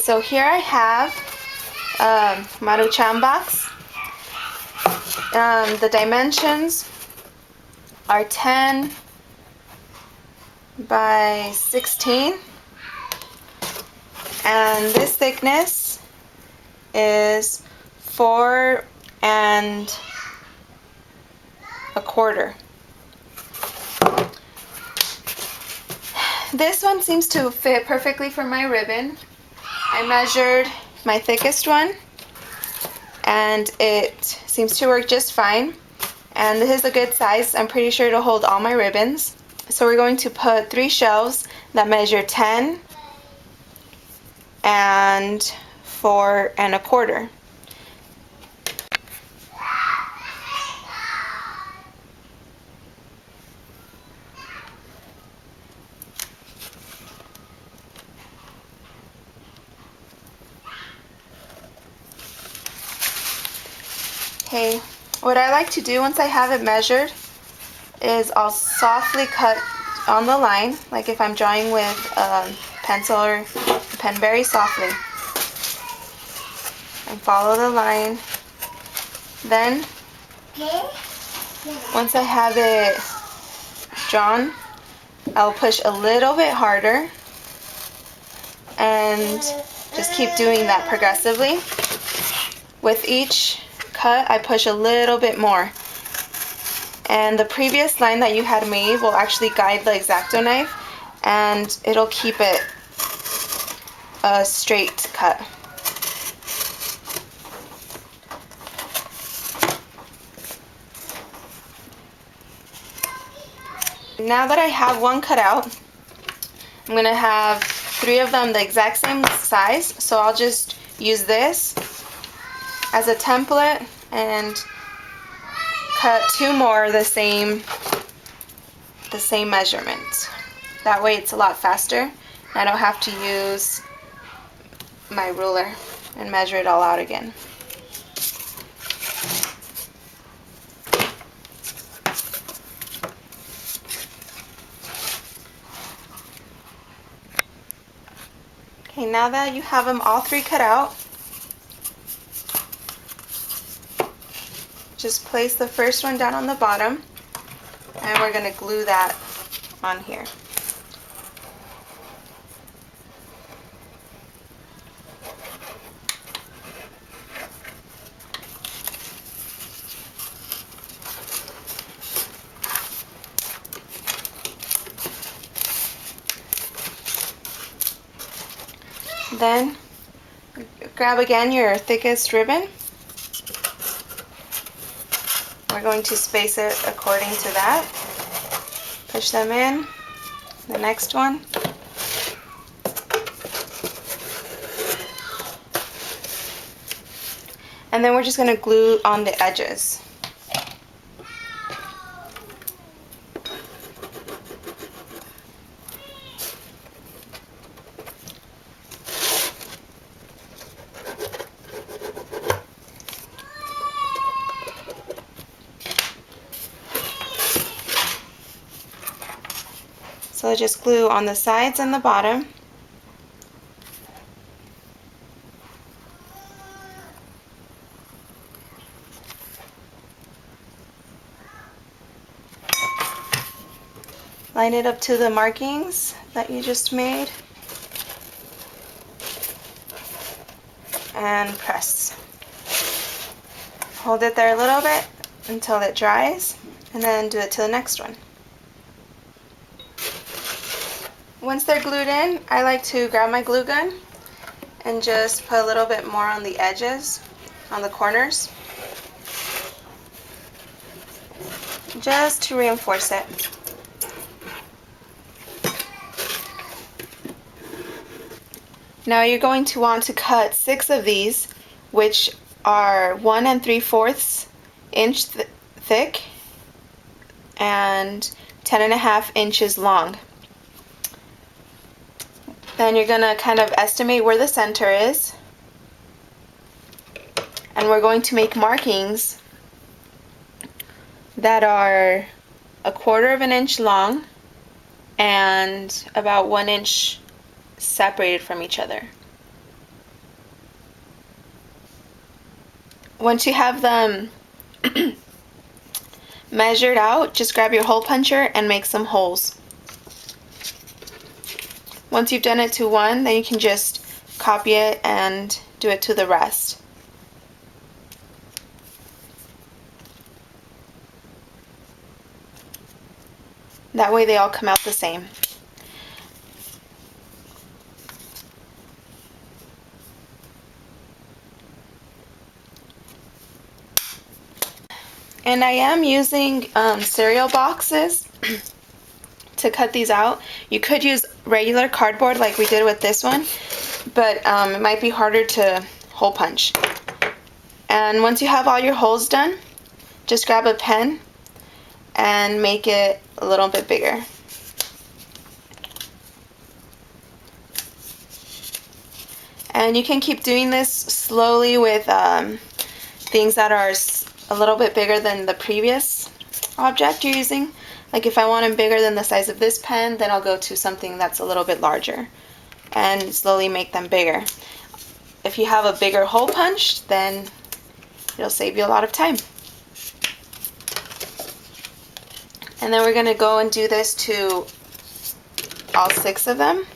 so here I have Maruchan box. The dimensions are 10 by 16, and this thickness is 4 1/4. This one seems to fit perfectly for my ribbon. I measured my thickest one and it seems to work just fine, and this is a good size. I'm pretty sure it'll hold all my ribbons. So we're going to put 3 shelves that measure 10 and 4 1/4. Okay, what I like to do once I have it measured is I'll softly cut on the line, like if I'm drawing with a pencil or a pen, very softly, and follow the line. Then once I have it drawn, I'll push a little bit harder and just keep doing that progressively. With each cut, I push a little bit more, and the previous line that you had made will actually guide the X-Acto knife, and it'll keep it a straight cut. Now that I have one cut out, I'm going to have 3 of them the exact same size, so I'll just use this as a template and cut 2 more the same measurement. That way it's a lot faster. I don't have to use my ruler and measure it all out again. Okay, now that you have them all 3 cut out, just place the first one down on the bottom, and we're going to glue that on here. Then grab again your thickest ribbon. We're going to space it according to that. Push them in. The next one. And then we're just going to glue on the edges. So just glue on the sides and the bottom. Line it up to the markings that you just made. And press. Hold it there a little bit until it dries, and then do it to the next one. Once they're glued in, I like to grab my glue gun and just put a little bit more on the edges, on the corners, just to reinforce it. Now you're going to want to cut 6 of these, which are 1 3/4 inch thick and 10.5 inches long. Then you're going to kind of estimate where the center is, and we're going to make markings that are 1/4 of an inch long and about 1 inch separated from each other. Once you have them measured out, just grab your hole puncher and make some holes. Once you've done it to one, then you can just copy it and do it to the rest. That way they all come out the same. And I am using cereal boxes to cut these out. You could use regular cardboard like we did with this one, but it might be harder to hole punch. And once you have all your holes done, just grab a pen and make it a little bit bigger. And you can keep doing this slowly with things that are a little bit bigger than the previous object you're using. Like if I want them bigger than the size of this pen, then I'll go to something that's a little bit larger and slowly make them bigger. If you have a bigger hole punch, then it'll save you a lot of time. And then we're going to go and do this to all 6 of them.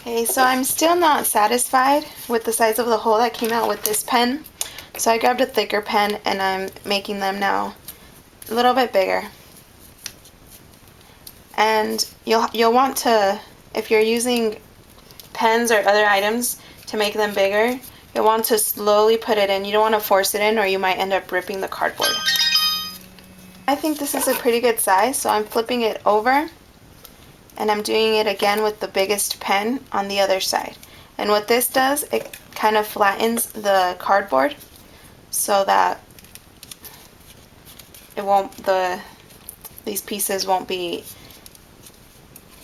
Okay, so I'm still not satisfied with the size of the hole that came out with this pen. So I grabbed a thicker pen and I'm making them now a little bit bigger. And you'll want to, if you're using pens or other items to make them bigger, you'll want to slowly put it in. You don't want to force it in or you might end up ripping the cardboard. I think this is a pretty good size, so I'm flipping it over and I'm doing it again with the biggest pen on the other side. And what this does, it kind of flattens the cardboard so that it won't, these pieces won't be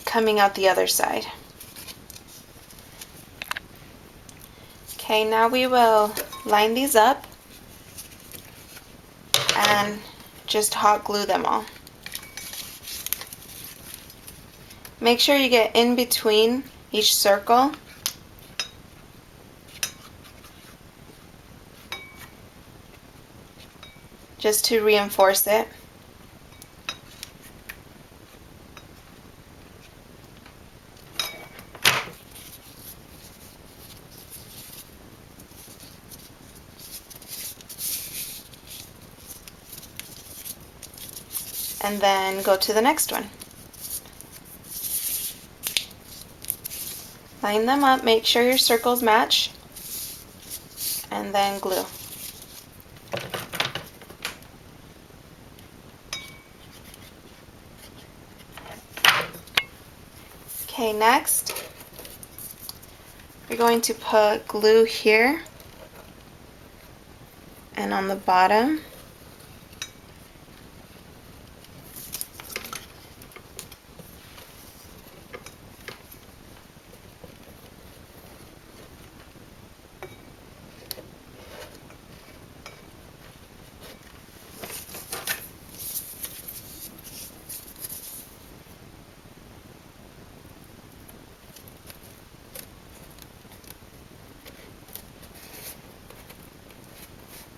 coming out the other side. Okay, now we will line these up and just hot glue them all. Make sure you get in between each circle. Just to reinforce it. And then go to the next one. Line them up, make sure your circles match, and then glue. Okay, next, we're going to put glue here and on the bottom.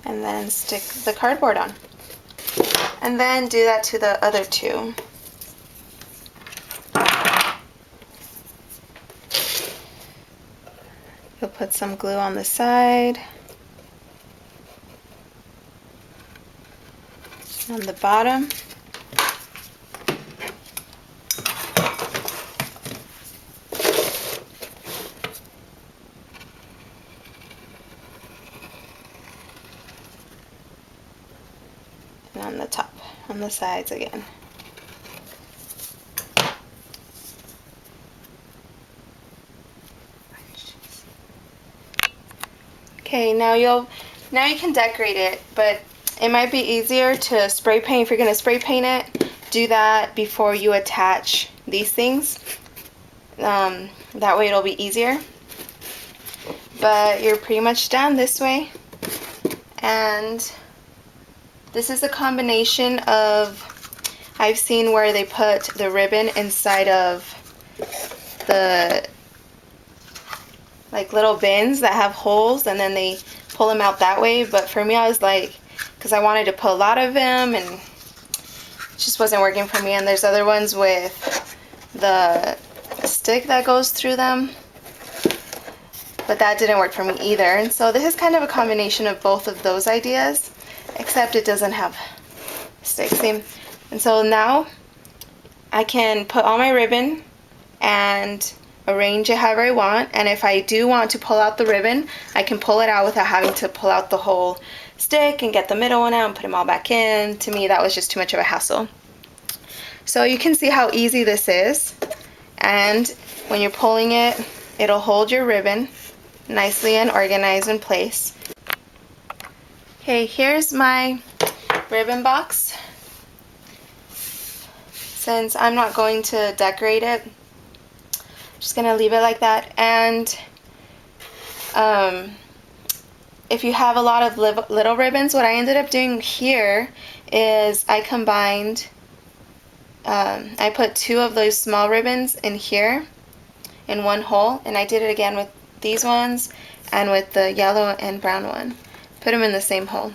And then stick the cardboard on. And then do that to the other 2. You'll put some glue on the side, on the bottom. And on the top, on the sides again. Okay, now you can decorate it, but it might be easier to spray paint. If you're going to spray paint it, do that before you attach these things. That way it'll be easier. But you're pretty much done this way. And this is a combination of, I've seen where they put the ribbon inside of the like little bins that have holes, and then they pull them out that way. But for me, I was like, because I wanted to put a lot of them, and it just wasn't working for me. And there's other ones with the stick that goes through them, but that didn't work for me either. And so this is kind of a combination of both of those ideas, except it doesn't have sticks. And so now I can put all my ribbon and arrange it however I want. And if I do want to pull out the ribbon, I can pull it out without having to pull out the whole stick and get the middle one out and put them all back in. To me, that was just too much of a hassle. So you can see how easy this is. And when you're pulling it, it'll hold your ribbon nicely and organized in place. Okay, here's my ribbon box. Since I'm not going to decorate it, I'm just gonna leave it like that. And if you have a lot of little ribbons, what I ended up doing here is I combined, I put 2 of those small ribbons in here in one hole, and I did it again with these ones and with the yellow and brown one. Put them in the same hole.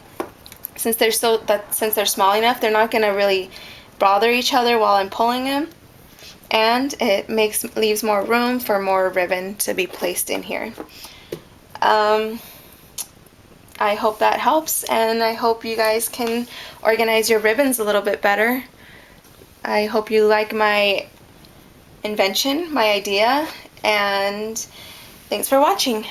Since they're small enough, they're not gonna really bother each other while I'm pulling them, and it leaves more room for more ribbon to be placed in here. I hope that helps, and I hope you guys can organize your ribbons a little bit better. I hope you like my invention, my idea, and thanks for watching.